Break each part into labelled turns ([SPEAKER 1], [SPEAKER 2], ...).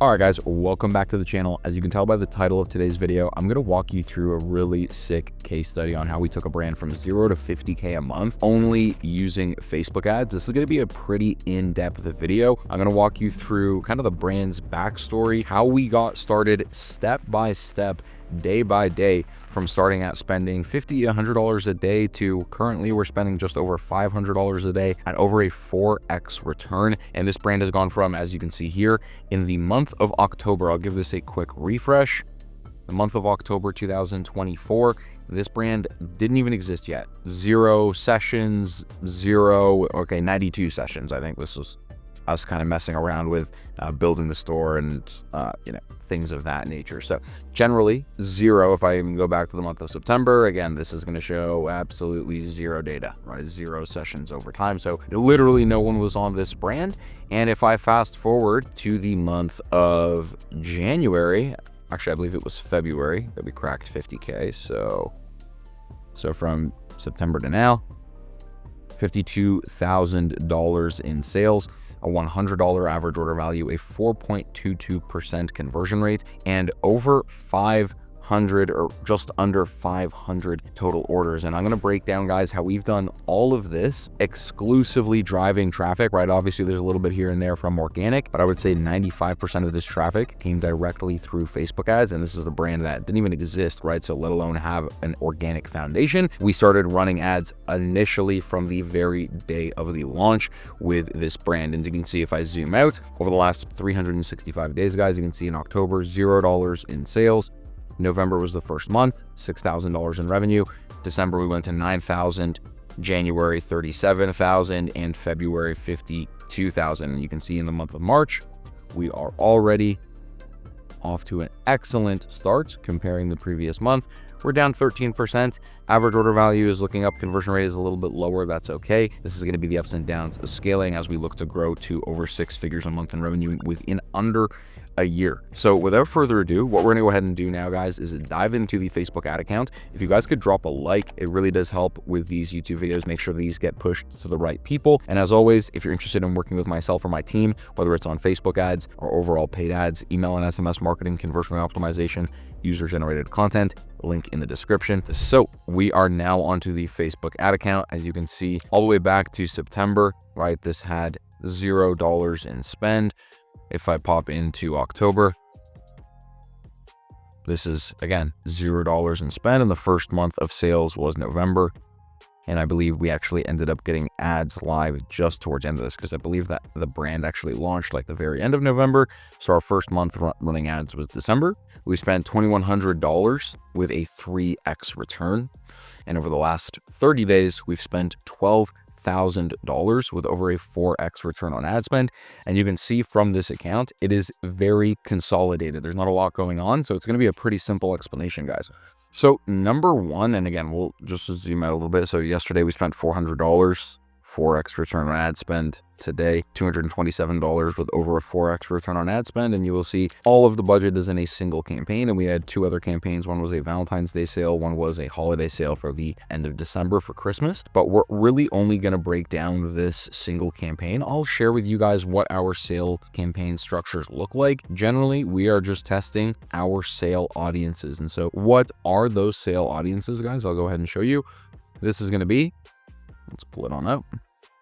[SPEAKER 1] All right, guys, welcome back to the channel. As you can tell by the title of today's video, I'm going to walk you through a really sick case study on how we took a brand from 0 to 50K a month only using Facebook ads. This is going to be a pretty in-depth video. I'm going to walk you through kind of the brand's backstory, how we got started step by step, day by day, from starting at spending $50, $100 a day to currently we're spending just over $500 a day at over a 4x return. And this brand has gone from, as you can see here, in the month of October, I'll give this a quick refresh. The month of October 2024, this brand didn't even exist yet. 0 sessions, 92 sessions. I think this was us kind of messing around with building the store and things of that nature. So generally 0. If I even go back to the month of September, again, this is going to show absolutely 0 data, right? 0 sessions over time. So literally no one was on this brand. And if I fast forward to the month of January, actually I believe it was February that we cracked 50K. So from September to now, $52,000 in sales, a $100 average order value, a 4.22% conversion rate, and over 500 or just under 500 total orders. And I'm going to break down, guys, how we've done all of this exclusively driving traffic, right? Obviously there's a little bit here and there from organic, but I would say 95% of this traffic came directly through Facebook ads. And this is a brand that didn't even exist, right? So let alone have an organic foundation. We started running ads initially from the very day of the launch with this brand. And you can see if I zoom out over the last 365 days, guys, you can see in October, $0 in sales. November was the first month, $6,000 in revenue. December, we went to $9,000. January, $37,000, and February, $52,000. And you can see in the month of March, we are already off to an excellent start comparing the previous month. We're down 13%. Average order value is looking up. Conversion rate is a little bit lower. That's okay. This is going to be the ups and downs of scaling as we look to grow to over 6 figures a month in revenue within under a year. So without further ado, what we're going to go ahead and do now, guys, is dive into the Facebook ad account. If you guys could drop a like, it really does help with these YouTube videos. Make sure these get pushed to the right people. And as always, if you're interested in working with myself or my team, whether it's on Facebook ads or overall paid ads, email and SMS marketing, conversion optimization, user-generated content, link in the description. So we are now onto the Facebook ad account. As you can see, all the way back to September, right? This had $0 in spend. If I pop into October, this is, again, $0 in spend. And the first month of sales was November. And I believe we actually ended up getting ads live just towards the end of this, because I believe that the brand actually launched like the very end of November. So our first month running ads was December. We spent $2,100 with a 3x return. And over the last 30 days, we've spent $12,000 with over a 4x return on ad spend. And you can see from this account, it is very consolidated. There's not a lot going on. So it's going to be a pretty simple explanation, guys. So number one, and again, we'll just zoom out a little bit. So yesterday we spent $400, 4x return on ad spend. Today, $227 with over a 4x return on ad spend. And you will see all of the budget is in a single campaign. And we had 2 other campaigns. One was a Valentine's Day sale. One was a holiday sale for the end of December for Christmas. But we're really only going to break down this single campaign. I'll share with you guys what our sale campaign structures look like. Generally, we are just testing our sale audiences. And so what are those sale audiences, guys? I'll go ahead and show you. This is going to be, let's pull it on out.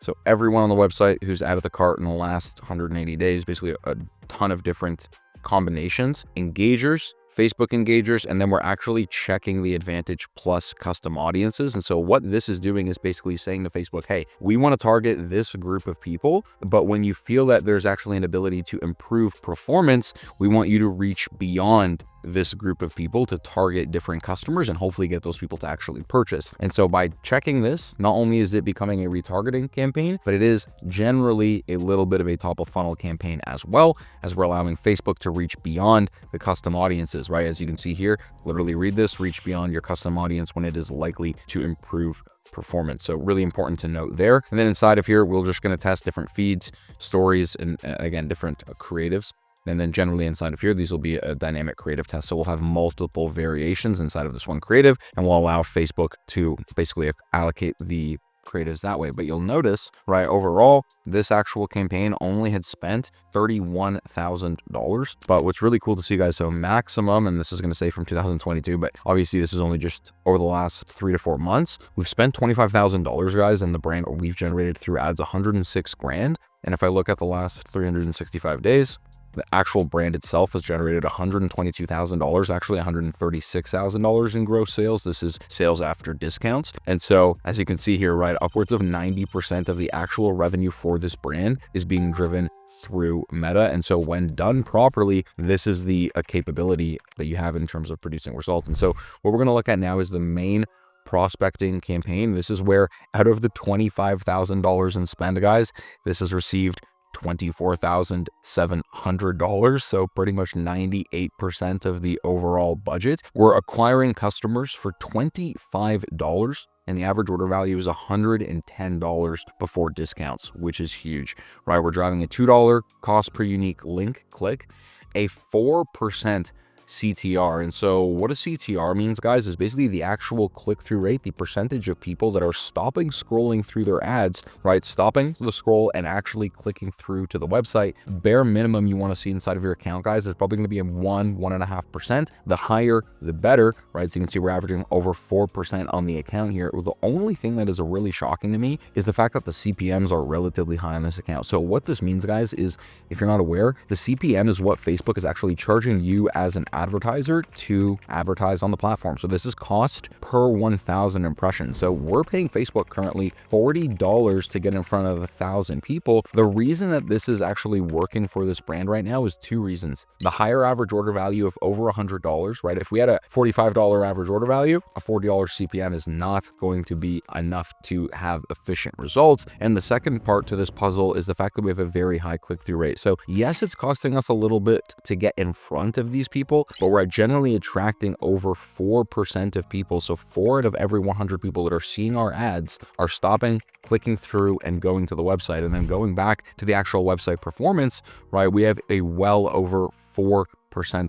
[SPEAKER 1] So everyone on the website who's added the cart in the last 180 days, basically a ton of different combinations, engagers, Facebook engagers, and then we're actually checking the Advantage Plus custom audiences. And so what this is doing is basically saying to Facebook, hey, we want to target this group of people, but when you feel that there's actually an ability to improve performance, we want you to reach beyond this group of people to target different customers and hopefully get those people to actually purchase. And so by checking this, not only is it becoming a retargeting campaign, but it is generally a little bit of a top of funnel campaign as well, as we're allowing Facebook to reach beyond the custom audiences, right? As you can see here, literally read this, reach beyond your custom audience when it is likely to improve performance. So really important to note there. And then inside of here, we're just going to test different feeds, stories, and again, different creatives. And then generally inside of here, these will be a dynamic creative test. So we'll have multiple variations inside of this one creative, and we'll allow Facebook to basically allocate the creatives that way. But you'll notice, right, overall, this actual campaign only had spent $31,000. But what's really cool to see, guys, so maximum, and this is going to say from 2022, but obviously this is only just over the last 3 to 4 months, we've spent $25,000, guys, and the brand we've generated through ads 106 grand. And if I look at the last 365 days, the actual brand itself has generated $122,000, actually $136,000 in gross sales. This is sales after discounts. And so as you can see here, right, upwards of 90% of the actual revenue for this brand is being driven through Meta. And so when done properly, this is the capability that you have in terms of producing results. And so what we're going to look at now is the main prospecting campaign. This is where out of the $25,000 in spend, guys, this has received $24,700. So pretty much 98% of the overall budget. We're acquiring customers for $25. And the average order value is $110 before discounts, which is huge, right? We're driving a $2 cost per unique link click, a 4% CTR. And so what a CTR means, guys, is basically the actual click-through rate, the percentage of people that are stopping scrolling through their ads, right? Stopping the scroll and actually clicking through to the website. Bare minimum you want to see inside of your account, guys, is probably going to be a 1.5%. The higher, the better, right? So you can see we're averaging over 4% on the account here. The only thing that is really shocking to me is the fact that the CPMs are relatively high on this account. So what this means, guys, is if you're not aware, the CPM is what Facebook is actually charging you as an advertiser to advertise on the platform. So this is cost per 1,000 impressions. So we're paying Facebook currently $40 to get in front of 1,000 people. The reason that this is actually working for this brand right now is 2 reasons. The higher average order value of over $100, right? If we had a $45 average order value, a $40 CPM is not going to be enough to have efficient results. And the second part to this puzzle is the fact that we have a very high click-through rate. So yes, it's costing us a little bit to get in front of these people, but we're generally attracting over 4% of people. So 4 out of every 100 people that are seeing our ads are stopping, clicking through, and going to the website. And then going back to the actual website performance, right, we have a well over 4%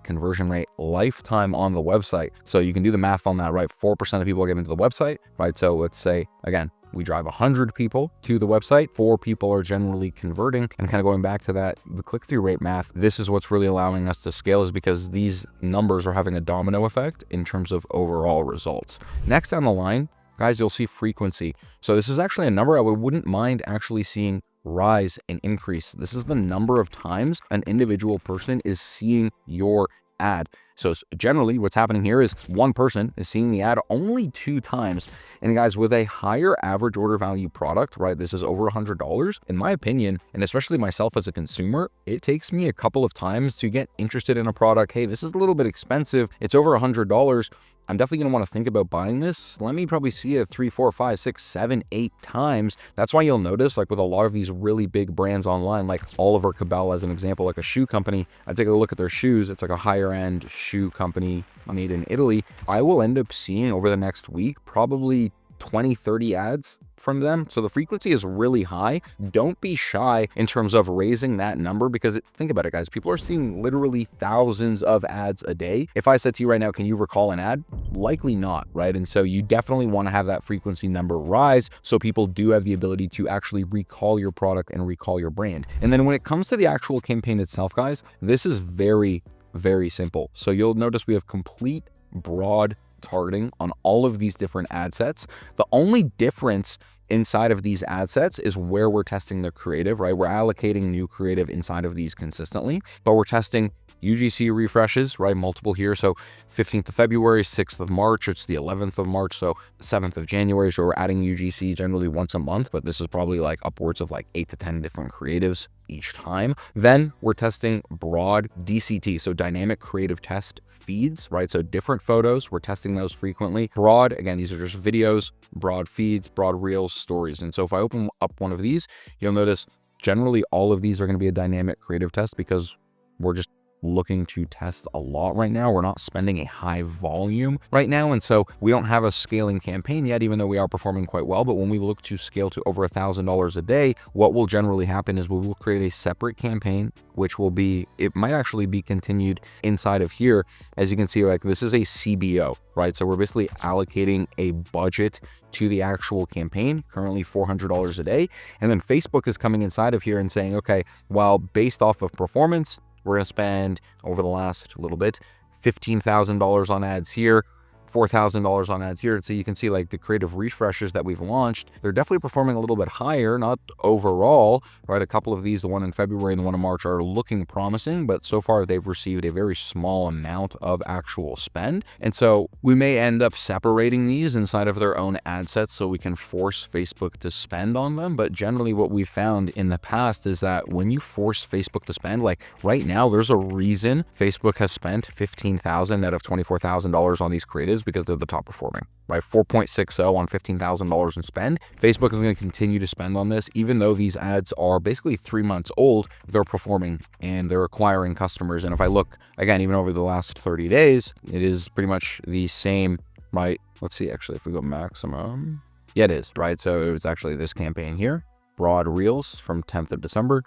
[SPEAKER 1] conversion rate lifetime on the website. So you can do the math on that, right? 4% of people are getting to the website, right? So let's say, again, we drive 100 people to the website, 4 people are generally converting. And kind of going back to that, the click-through rate math, this is what's really allowing us to scale, is because these numbers are having a domino effect in terms of overall results. Next down the line, guys, you'll see frequency. So this is actually a number I wouldn't mind actually seeing rise and increase. This is the number of times an individual person is seeing your ad. So generally what's happening here is one person is seeing the ad only 2 times. And guys, with a higher average order value product, right, this is over $100, in my opinion, and especially myself as a consumer, it takes me a couple of times to get interested in a product. Hey, this is a little bit expensive. It's over $100. I'm definitely going to want to think about buying this. Let me probably see it 3, 4, 5, 6, 7, 8 times. That's why you'll notice, like with a lot of these really big brands online, like Oliver Cabell as an example, like a shoe company, I take a look at their shoes. It's like a higher end shoe company made in Italy. I will end up seeing over the next week probably 20, 30 ads from them. So the frequency is really high. Don't be shy in terms of raising that number, because think about it, guys, people are seeing literally thousands of ads a day. If I said to you right now, can you recall an ad? Likely not, right? And so you definitely want to have that frequency number rise so people do have the ability to actually recall your product and recall your brand. And then when it comes to the actual campaign itself, guys, this is very, very simple. So you'll notice we have complete broad targeting on all of these different ad sets. The only difference inside of these ad sets is where we're testing the creative, right? We're allocating new creative inside of these consistently, but we're testing UGC refreshes, right? Multiple here. So 15th of February, 6th of March, it's the 11th of March. So 7th of January. So we're adding UGC generally once a month, but this is probably like upwards of like 8 to 10 different creatives each time. Then we're testing broad DCT. So dynamic creative test feeds, right? So different photos, we're testing those frequently. Broad, again, these are just videos, broad feeds, broad reels, stories. And so if I open up one of these, you'll notice generally all of these are going to be a dynamic creative test because we're just looking to test a lot right now. We're not spending a high volume right now. And so we don't have a scaling campaign yet, even though we are performing quite well. But when we look to scale to over $1,000 a day, what will generally happen is we will create a separate campaign, which will be, it might actually be continued inside of here. As you can see, like this is a CBO, right? So we're basically allocating a budget to the actual campaign, currently $400 a day. And then Facebook is coming inside of here and saying, okay, well, based off of performance, we're going to spend over the last little bit, $15,000 on ads here, $4,000 on ads here. And so you can see like the creative refreshes that we've launched, they're definitely performing a little bit higher, not overall, right? A couple of these, the one in February and the one in March, are looking promising, but so far they've received a very small amount of actual spend. And so we may end up separating these inside of their own ad sets so we can force Facebook to spend on them. But generally what we found in the past is that when you force Facebook to spend, like right now, there's a reason Facebook has spent $15,000 out of $24,000 on these creatives, because they're the top performing, right? 4.60 on $15,000 in spend. Facebook is going to continue to spend on this, even though these ads are basically 3 months old. They're performing and they're acquiring customers. And if I look again, even over the last 30 days, it is pretty much the same, right? Let's see, actually, if we go maximum, yeah, it is, right? So it was actually this campaign here, broad reels from 10th of December,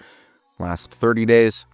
[SPEAKER 1] last 30 days.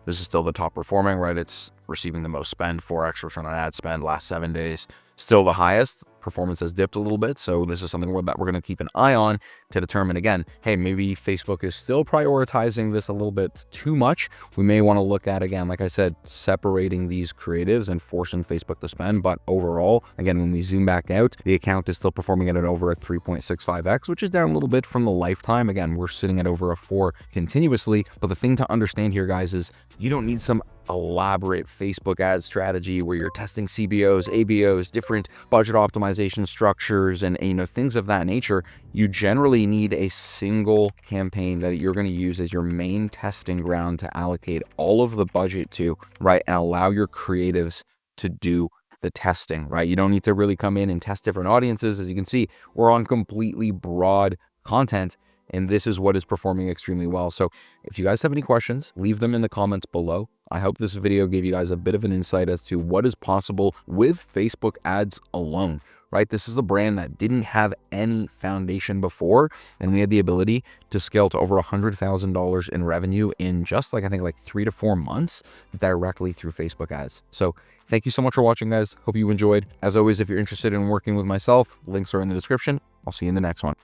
[SPEAKER 1] This is still the top performing, right? It's receiving the most spend, 4x return on ad spend last 7 days. Still the highest. Performance has dipped a little bit. So this is something that we're going to keep an eye on to determine, again, hey, maybe Facebook is still prioritizing this a little bit too much. We may want to look at, again, like I said, separating these creatives and forcing Facebook to spend. But overall, again, when we zoom back out, the account is still performing at over a 3.65x, which is down a little bit from the lifetime. Again, we're sitting at over a 4 continuously. But the thing to understand here, guys, is you don't need some elaborate Facebook ad strategy where you're testing CBOs, ABOs, different budget optimization structures, and things of that nature. You generally need a single campaign that you're going to use as your main testing ground to allocate all of the budget to, right? And allow your creatives to do the testing, right? You don't need to really come in and test different audiences. As you can see, we're on completely broad content, and this is what is performing extremely well. So if you guys have any questions, leave them in the comments below. I hope this video gave you guys a bit of an insight as to what is possible with Facebook ads alone, right? This is a brand that didn't have any foundation before, and we had the ability to scale to over $100,000 in revenue in just I think 3 to 4 months directly through Facebook ads. So thank you so much for watching, guys. Hope you enjoyed. As always, if you're interested in working with myself, links are in the description. I'll see you in the next one.